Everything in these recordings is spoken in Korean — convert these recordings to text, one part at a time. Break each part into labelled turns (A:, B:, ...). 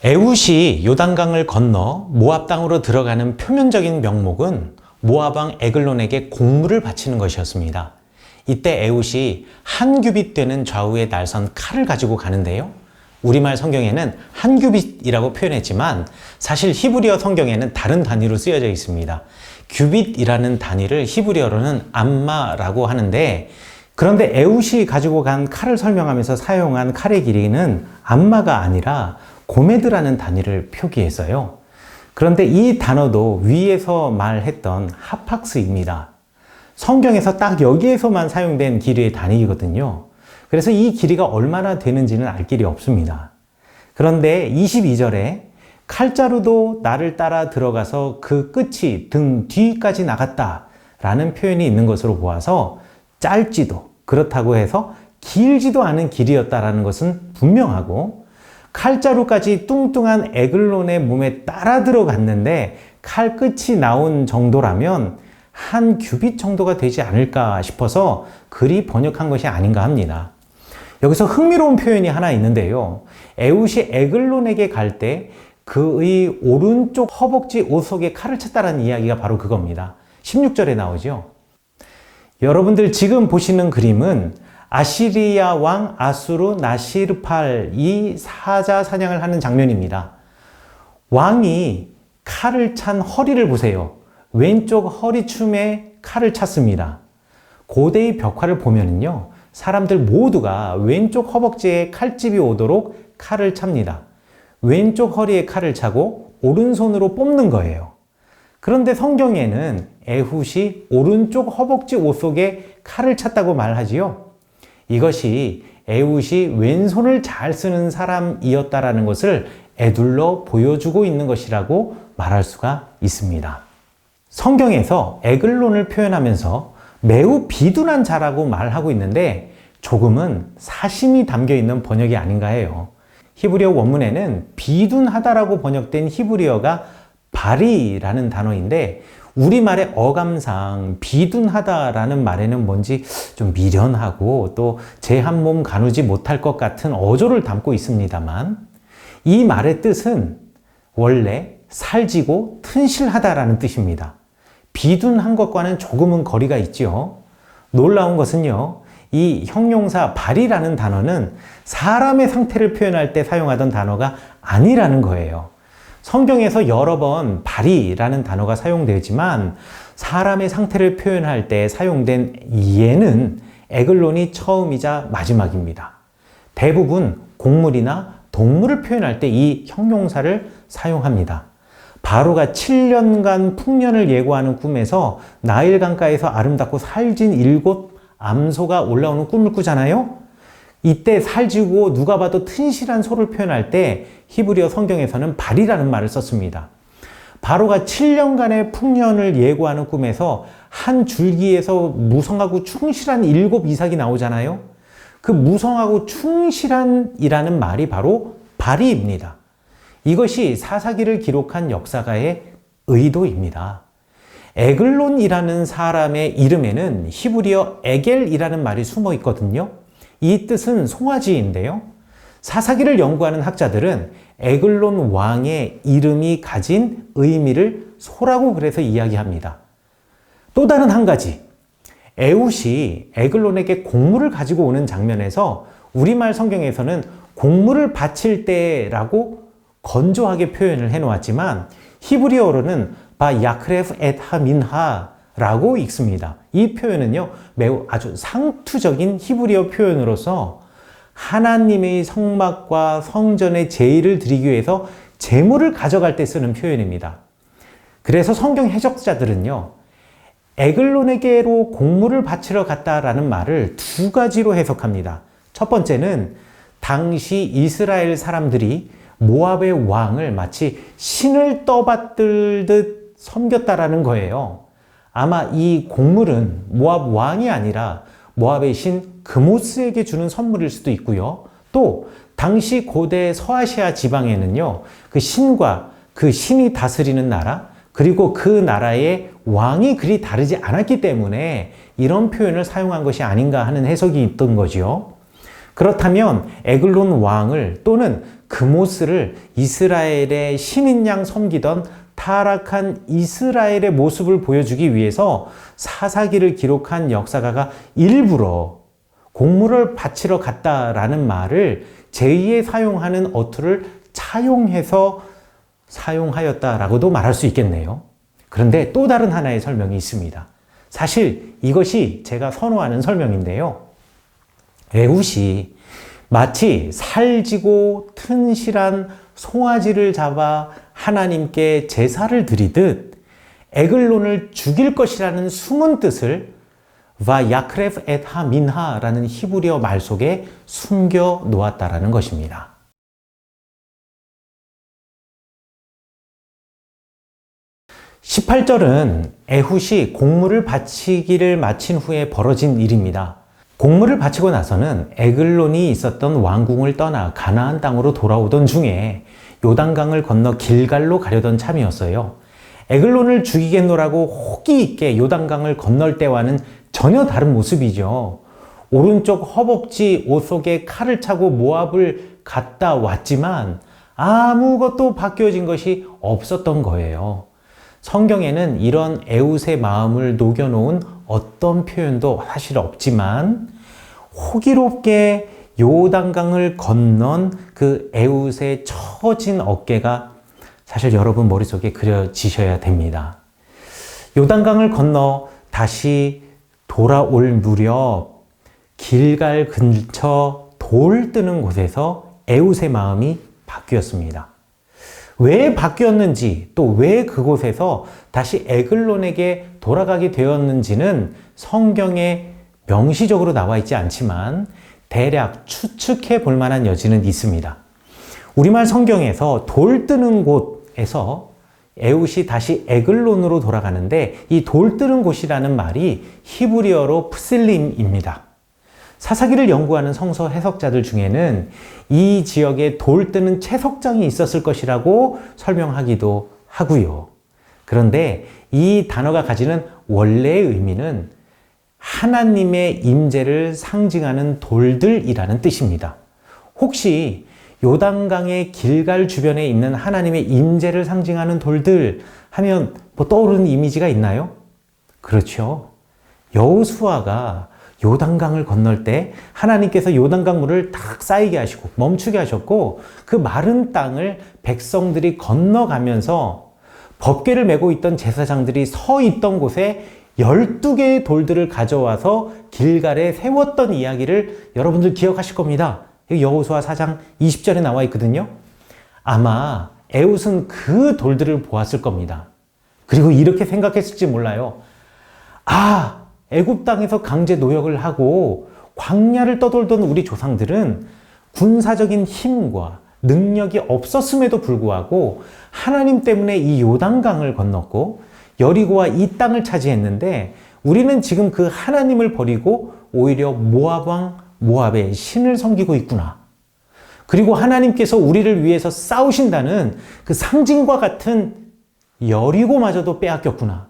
A: 에훗이 요단강을 건너 모압 땅으로 들어가는 표면적인 명목은 모압 왕 에글론에게 공물을 바치는 것이었습니다. 이때 에훗이 한 규빗 되는 좌우에 날선 칼을 가지고 가는데요. 우리말 성경에는 한 규빗이라고 표현했지만 사실 히브리어 성경에는 다른 단위로 쓰여져 있습니다. 규빗이라는 단위를 히브리어로는 암마라고 하는데, 그런데 에훗이 가지고 간 칼을 설명하면서 사용한 칼의 길이는 암마가 아니라 고메드라는 단위를 표기했어요. 그런데 이 단어도 위에서 말했던 하팍스입니다. 성경에서 딱 여기에서만 사용된 길이의 단위이거든요. 그래서 이 길이가 얼마나 되는지는 알 길이 없습니다. 그런데 22절에 칼자루도 나를 따라 들어가서 그 끝이 등 뒤까지 나갔다 라는 표현이 있는 것으로 보아서 짧지도 그렇다고 해서 길지도 않은 길이었다라는 것은 분명하고, 칼자루까지 뚱뚱한 에글론의 몸에 따라 들어갔는데 칼 끝이 나온 정도라면 한 규빗 정도가 되지 않을까 싶어서 그리 번역한 것이 아닌가 합니다. 여기서 흥미로운 표현이 하나 있는데요. 에훗이 에글론에게 갈 때 그의 오른쪽 허벅지 옷 속에 칼을 찼다라는 이야기가 바로 그겁니다. 16절에 나오죠. 여러분들 지금 보시는 그림은 아시리아 왕 아수르 나시르팔이 사자 사냥을 하는 장면입니다. 왕이 칼을 찬 허리를 보세요. 왼쪽 허리춤에 칼을 찼습니다. 고대의 벽화를 보면은요, 사람들 모두가 왼쪽 허벅지에 칼집이 오도록 칼을 찹니다. 왼쪽 허리에 칼을 차고 오른손으로 뽑는 거예요. 그런데 성경에는 에훗이 오른쪽 허벅지 옷 속에 칼을 찼다고 말하지요. 이것이 에훗이 왼손을 잘 쓰는 사람이었다라는 것을 에둘러 보여주고 있는 것이라고 말할 수가 있습니다. 성경에서 에글론을 표현하면서 매우 비둔한 자라고 말하고 있는데 조금은 사심이 담겨 있는 번역이 아닌가 해요. 히브리어 원문에는 비둔하다라고 번역된 히브리어가 바리라는 단어인데, 우리말의 어감상 비둔하다라는 말에는 뭔지 좀 미련하고 또 제 한 몸 가누지 못할 것 같은 어조를 담고 있습니다만, 이 말의 뜻은 원래 살지고 튼실하다라는 뜻입니다. 비둔한 것과는 조금은 거리가 있죠. 놀라운 것은요, 이 형용사 발이라는 단어는 사람의 상태를 표현할 때 사용하던 단어가 아니라는 거예요. 성경에서 여러 번 발이라는 단어가 사용되지만 사람의 상태를 표현할 때 사용된 예는 에글론이 처음이자 마지막입니다. 대부분 곡물이나 동물을 표현할 때 이 형용사를 사용합니다. 바로가 7년간 풍년을 예고하는 꿈에서 나일 강가에서 아름답고 살진 7 암소가 올라오는 꿈을 꾸잖아요. 이때 살지고 누가 봐도 튼실한 소를 표현할 때 히브리어 성경에서는 발이라는 말을 썼습니다. 바로가 7년간의 풍년을 예고하는 꿈에서 한 줄기에서 무성하고 충실한 7 이삭이 나오잖아요. 그 무성하고 충실한이라는 말이 바로 발이입니다. 이것이 사사기를 기록한 역사가의 의도입니다. 에글론이라는 사람의 이름에는 히브리어 에겔이라는 말이 숨어 있거든요. 이 뜻은 송아지인데요. 사사기를 연구하는 학자들은 에글론 왕의 이름이 가진 의미를 소라고 그래서 이야기합니다. 또 다른 한 가지, 에훗이 에글론에게 곡물을 가지고 오는 장면에서 우리말 성경에서는 곡물을 바칠 때라고 건조하게 표현을 해놓았지만 히브리어로는 바 야크레프 엣 하민하라고 읽습니다. 이 표현은요, 매우 아주 상투적인 히브리어 표현으로서 하나님의 성막과 성전의 제의를 드리기 위해서 제물을 가져갈 때 쓰는 표현입니다. 그래서 성경 해석자들은요, 에글론에게로 곡물을 바치러 갔다라는 말을 두 가지로 해석합니다. 첫 번째는 당시 이스라엘 사람들이 모압의 왕을 마치 신을 떠받들듯 섬겼다라는 거예요. 아마 이 곡물은 모압 왕이 아니라 모압의 신 그모스에게 주는 선물일 수도 있고요. 또 당시 고대 서아시아 지방에는요, 그 신과 그 신이 다스리는 나라, 그리고 그 나라의 왕이 그리 다르지 않았기 때문에 이런 표현을 사용한 것이 아닌가 하는 해석이 있던 거죠. 그렇다면 에글론 왕을 또는 그모스를 이스라엘의 신인 양 섬기던 타락한 이스라엘의 모습을 보여주기 위해서 사사기를 기록한 역사가가 일부러 곡물을 바치러 갔다라는 말을 제2에 사용하는 어투를 차용해서 사용하였다라고도 말할 수 있겠네요. 그런데 또 다른 하나의 설명이 있습니다. 사실 이것이 제가 선호하는 설명인데요. 에훗이 마치 살지고 튼실한 송아지를 잡아 하나님께 제사를 드리듯 에글론을 죽일 것이라는 숨은 뜻을 바야크레프 엣 하민하라는 히브리어 말 속에 숨겨 놓았다라는 것입니다. 18절은 에훗이 곡물을 바치기를 마친 후에 벌어진 일입니다. 곡물을 바치고 나서는 에글론이 있었던 왕궁을 떠나 가나안 땅으로 돌아오던 중에 요단강을 건너 길갈로 가려던 참이었어요. 에글론을 죽이겠노라고 호기 있게 요단강을 건널 때와는 전혀 다른 모습이죠. 오른쪽 허벅지 옷 속에 칼을 차고 모압을 갔다 왔지만 아무것도 바뀌어진 것이 없었던 거예요. 성경에는 이런 에훗의 마음을 녹여놓은 어떤 표현도 사실 없지만 호기롭게 요단강을 건넌 그 에훗의 처진 어깨가 사실 여러분 머릿속에 그려지셔야 됩니다. 요단강을 건너 다시 돌아올 무렵 길갈 근처 돌 뜨는 곳에서 에훗의 마음이 바뀌었습니다. 왜 바뀌었는지 또 왜 그곳에서 다시 에글론에게 돌아가게 되었는지는 성경에 명시적으로 나와 있지 않지만 대략 추측해 볼 만한 여지는 있습니다. 우리말 성경에서 돌 뜨는 곳에서 에훗이 다시 에글론으로 돌아가는데 이 돌 뜨는 곳이라는 말이 히브리어로 프실림입니다. 사사기를 연구하는 성서 해석자들 중에는 이 지역에 돌 뜨는 채석장이 있었을 것이라고 설명하기도 하고요. 그런데 이 단어가 가지는 원래의 의미는 하나님의 임재를 상징하는 돌들이라는 뜻입니다. 혹시 요단강의 길갈 주변에 있는 하나님의 임재를 상징하는 돌들 하면 뭐 떠오르는 이미지가 있나요? 그렇죠. 여호수아가 요단강을 건널 때 하나님께서 요단강 물을 탁 쌓이게 하시고 멈추게 하셨고 그 마른 땅을 백성들이 건너가면서 법궤를 메고 있던 제사장들이 서 있던 곳에 12개의 돌들을 가져와서 길갈에 세웠던 이야기를 여러분들 기억하실 겁니다. 여호수아 4장 20절에 나와 있거든요. 아마 에훗은 그 돌들을 보았을 겁니다. 그리고 이렇게 생각했을지 몰라요. 애굽 땅에서 강제 노역을 하고 광야를 떠돌던 우리 조상들은 군사적인 힘과 능력이 없었음에도 불구하고 하나님 때문에 이 요단강을 건넜고 여리고와 이 땅을 차지했는데 우리는 지금 그 하나님을 버리고 오히려 모압 왕 모압의 신을 섬기고 있구나. 그리고 하나님께서 우리를 위해서 싸우신다는 그 상징과 같은 여리고마저도 빼앗겼구나.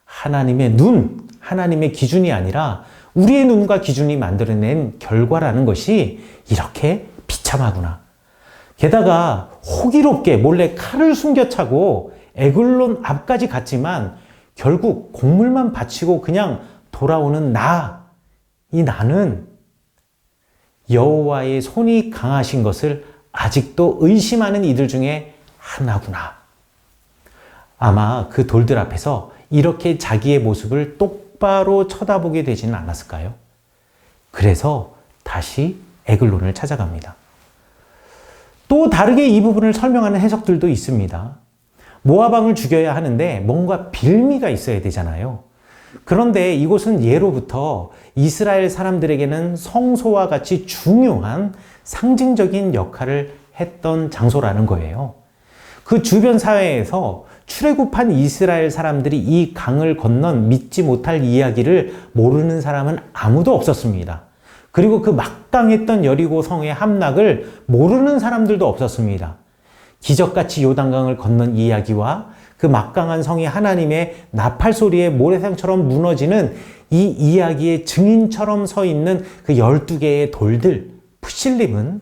A: 하나님의 눈, 하나님의 기준이 아니라 우리의 눈과 기준이 만들어낸 결과라는 것이 이렇게 비참하구나. 게다가 호기롭게 몰래 칼을 숨겨차고 에글론 앞까지 갔지만 결국 곡물만 바치고 그냥 돌아오는 이 나는 여호와의 손이 강하신 것을 아직도 의심하는 이들 중에 하나구나. 아마 그 돌들 앞에서 이렇게 자기의 모습을 똑바로 쳐다보게 되지는 않았을까요? 그래서 다시 에글론을 찾아갑니다. 또 다르게 이 부분을 설명하는 해석들도 있습니다. 모압 왕을 죽여야 하는데 뭔가 빌미가 있어야 되잖아요. 그런데 이곳은 예로부터 이스라엘 사람들에게는 성소와 같이 중요한 상징적인 역할을 했던 장소라는 거예요. 그 주변 사회에서 출애굽한 이스라엘 사람들이 이 강을 건넌 믿지 못할 이야기를 모르는 사람은 아무도 없었습니다. 그리고 그 막강했던 여리고 성의 함락을 모르는 사람들도 없었습니다. 기적같이 요단강을 건넌 이야기와 그 막강한 성이 하나님의 나팔 소리에 모래성처럼 무너지는 이 이야기의 증인처럼 서 있는 그 12개의 돌들, 푸실림은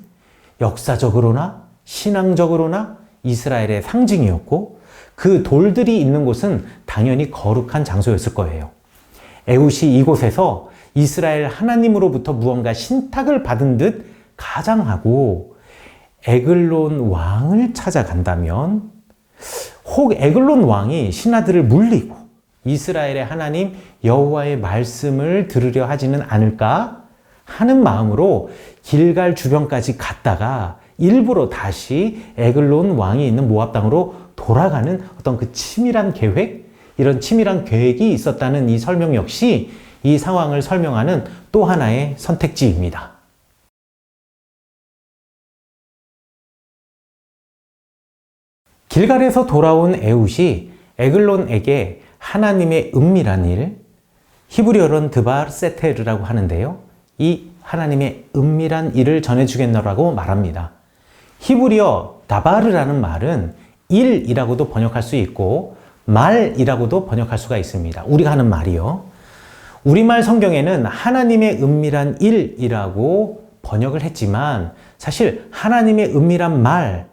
A: 역사적으로나 신앙적으로나 이스라엘의 상징이었고 그 돌들이 있는 곳은 당연히 거룩한 장소였을 거예요. 에훗이 이곳에서 이스라엘 하나님으로부터 무언가 신탁을 받은 듯 가장하고 에글론 왕을 찾아간다면 혹 에글론 왕이 신하들을 물리고 이스라엘의 하나님 여호와의 말씀을 들으려 하지는 않을까 하는 마음으로 길갈 주변까지 갔다가 일부러 다시 에글론 왕이 있는 모압 땅으로 돌아가는 어떤 그 치밀한 계획, 이런 치밀한 계획이 있었다는 이 설명 역시 이 상황을 설명하는 또 하나의 선택지입니다. 길갈에서 돌아온 에훗이 에글론에게 하나님의 은밀한 일, 히브리어로는 드발 세테르라고 하는데요. 이 하나님의 은밀한 일을 전해주겠노라고 말합니다. 히브리어 다바르라는 말은 일이라고도 번역할 수 있고 말이라고도 번역할 수가 있습니다. 우리가 하는 말이요. 우리말 성경에는 하나님의 은밀한 일이라고 번역을 했지만 사실 하나님의 은밀한 말,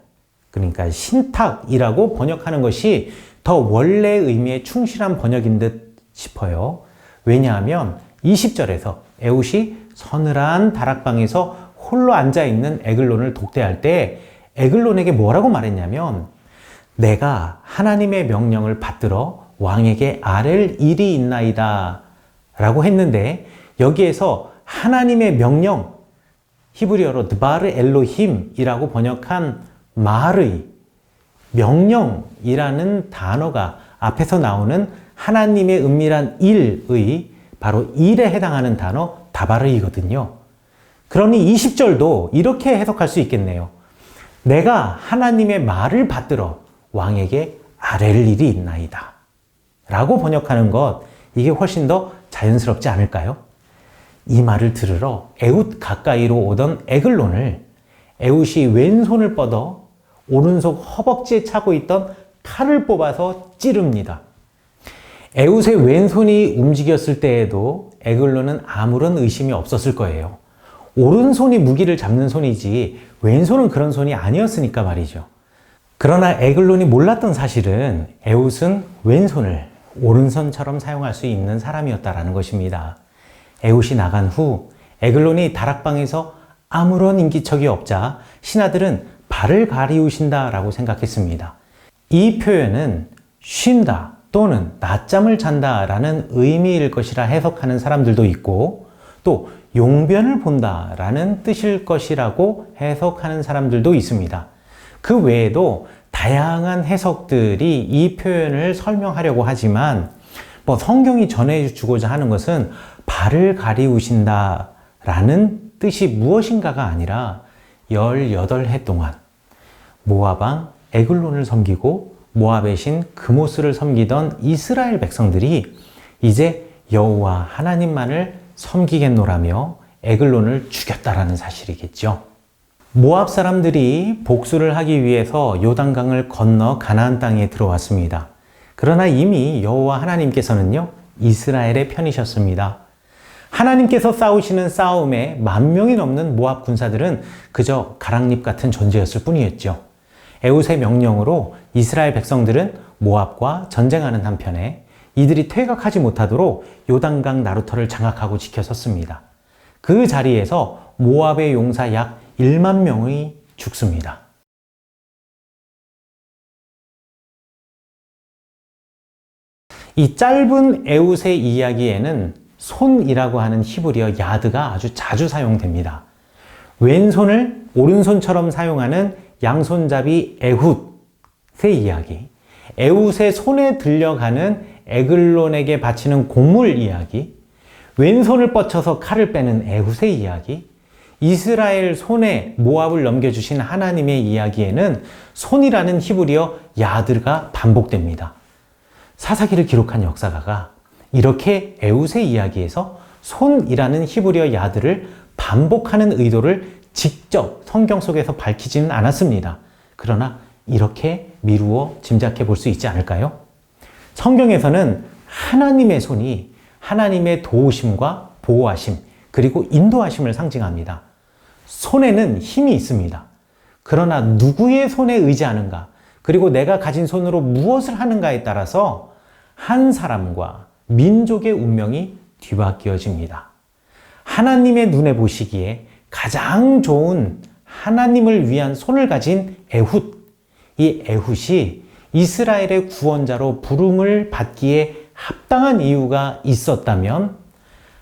A: 그러니까 신탁이라고 번역하는 것이 더 원래 의미에 충실한 번역인 듯 싶어요. 왜냐하면 20절에서 에훗이 서늘한 다락방에서 홀로 앉아있는 에글론을 독대할 때 에글론에게 뭐라고 말했냐면 내가 하나님의 명령을 받들어 왕에게 아랠 일이 있나이다 라고 했는데 여기에서 하나님의 명령, 히브리어로 드바르 엘로힘이라고 번역한 말의 명령이라는 단어가 앞에서 나오는 하나님의 은밀한 일의 바로 일에 해당하는 단어 다바르이거든요. 그러니 20절도 이렇게 해석할 수 있겠네요. 내가 하나님의 말을 받들어 왕에게 아랠 일이 있나이다 라고 번역하는 것, 이게 훨씬 더 자연스럽지 않을까요? 이 말을 들으러 에훗 가까이로 오던 에글론을 에훗이 왼손을 뻗어 오른손 허벅지에 차고 있던 칼을 뽑아서 찌릅니다. 에훗의 왼손이 움직였을 때에도 에글론은 아무런 의심이 없었을 거예요. 오른손이 무기를 잡는 손이지 왼손은 그런 손이 아니었으니까 말이죠. 그러나 에글론이 몰랐던 사실은 에훗은 왼손을 오른손처럼 사용할 수 있는 사람이었다라는 것입니다. 에훗이 나간 후 에글론이 다락방에서 아무런 인기척이 없자 신하들은 발을 가리우신다라고 생각했습니다. 이 표현은 쉰다 또는 낮잠을 잔다라는 의미일 것이라 해석하는 사람들도 있고 또 용변을 본다라는 뜻일 것이라고 해석하는 사람들도 있습니다. 그 외에도 다양한 해석들이 이 표현을 설명하려고 하지만 성경이 전해주고자 하는 것은 발을 가리우신다라는 뜻이 무엇인가가 아니라 18해 동안 모압 왕 에글론을 섬기고 모압의 신 그모스를 섬기던 이스라엘 백성들이 이제 여호와 하나님만을 섬기겠노라며 에글론을 죽였다라는 사실이겠죠. 모압 사람들이 복수를 하기 위해서 요단강을 건너 가나안 땅에 들어왔습니다. 그러나 이미 여호와 하나님께서는요, 이스라엘의 편이셨습니다. 하나님께서 싸우시는 싸움에 10,000명이 넘는 모압 군사들은 그저 가랑잎 같은 존재였을 뿐이었죠. 에훗의 명령으로 이스라엘 백성들은 모압과 전쟁하는 한편에 이들이 퇴각하지 못하도록 요단강 나루터를 장악하고 지켜섰습니다. 그 자리에서 모압의 용사 약 10,000명이 죽습니다. 이 짧은 에훗의 이야기에는 손이라고 하는 히브리어 야드가 아주 자주 사용됩니다. 왼손을 오른손처럼 사용하는 양손잡이 에훗의 이야기, 에훗의 손에 들려가는 에글론에게 바치는 곡물 이야기, 왼손을 뻗쳐서 칼을 빼는 에훗의 이야기, 이스라엘 손에 모압을 넘겨주신 하나님의 이야기에는 손이라는 히브리어 야드가 반복됩니다. 사사기를 기록한 역사가가 이렇게 에훗의 이야기에서 손이라는 히브리어 야드를 반복하는 의도를 직접 성경 속에서 밝히지는 않았습니다. 그러나 이렇게 미루어 짐작해 볼 수 있지 않을까요? 성경에서는 하나님의 손이 하나님의 도우심과 보호하심 그리고 인도하심을 상징합니다. 손에는 힘이 있습니다. 그러나 누구의 손에 의지하는가, 그리고 내가 가진 손으로 무엇을 하는가에 따라서 한 사람과 민족의 운명이 뒤바뀌어집니다. 하나님의 눈에 보시기에 가장 좋은 하나님을 위한 손을 가진 에훗, 이 에훗이 이스라엘의 구원자로 부름을 받기에 합당한 이유가 있었다면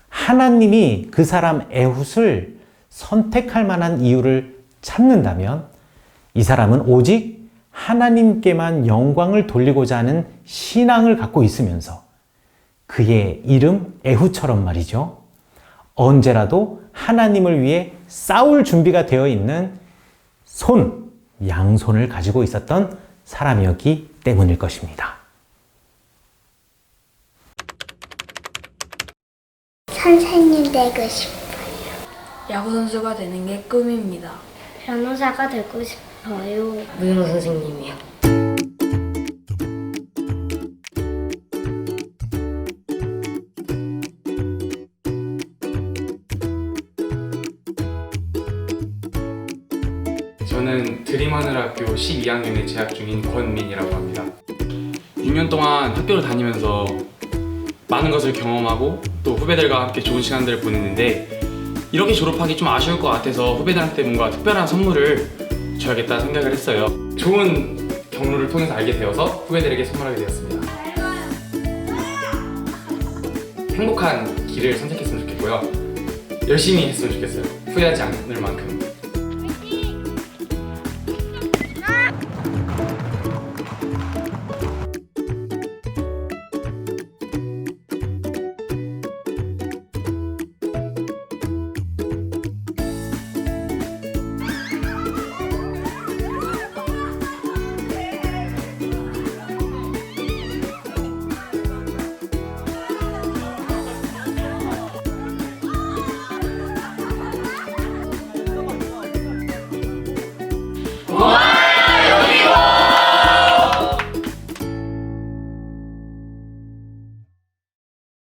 A: 하나님이 그 사람 에훗을 선택할 만한 이유를 찾는다면 이 사람은 오직 하나님께만 영광을 돌리고자 하는 신앙을 갖고 있으면서 그의 이름 에훗처럼 말이죠. 언제라도 하나님을 위해 싸울 준비가 되어 있는 손, 양손을 가지고 있었던 사람이었기 때문일 것입니다.
B: 선생님 되고 싶어요.
C: 야구선수가 되는 게 꿈입니다.
B: 변호사가 되고 싶어요.
C: 무용사 선생님이요.
D: 저는 드림하늘학교 12학년에 재학 중인 권민이라고 합니다. 6년 동안 학교를 다니면서 많은 것을 경험하고 또 후배들과 함께 좋은 시간들을 보냈는데 이렇게 졸업하기 좀 아쉬울 것 같아서 후배들한테 뭔가 특별한 선물을 줘야겠다 생각을 했어요. 좋은 경로를 통해서 알게 되어서 후배들에게 선물하게 되었습니다. 행복한 길을 선택했으면 좋겠고요. 열심히 했으면 좋겠어요. 후회하지 않을 만큼.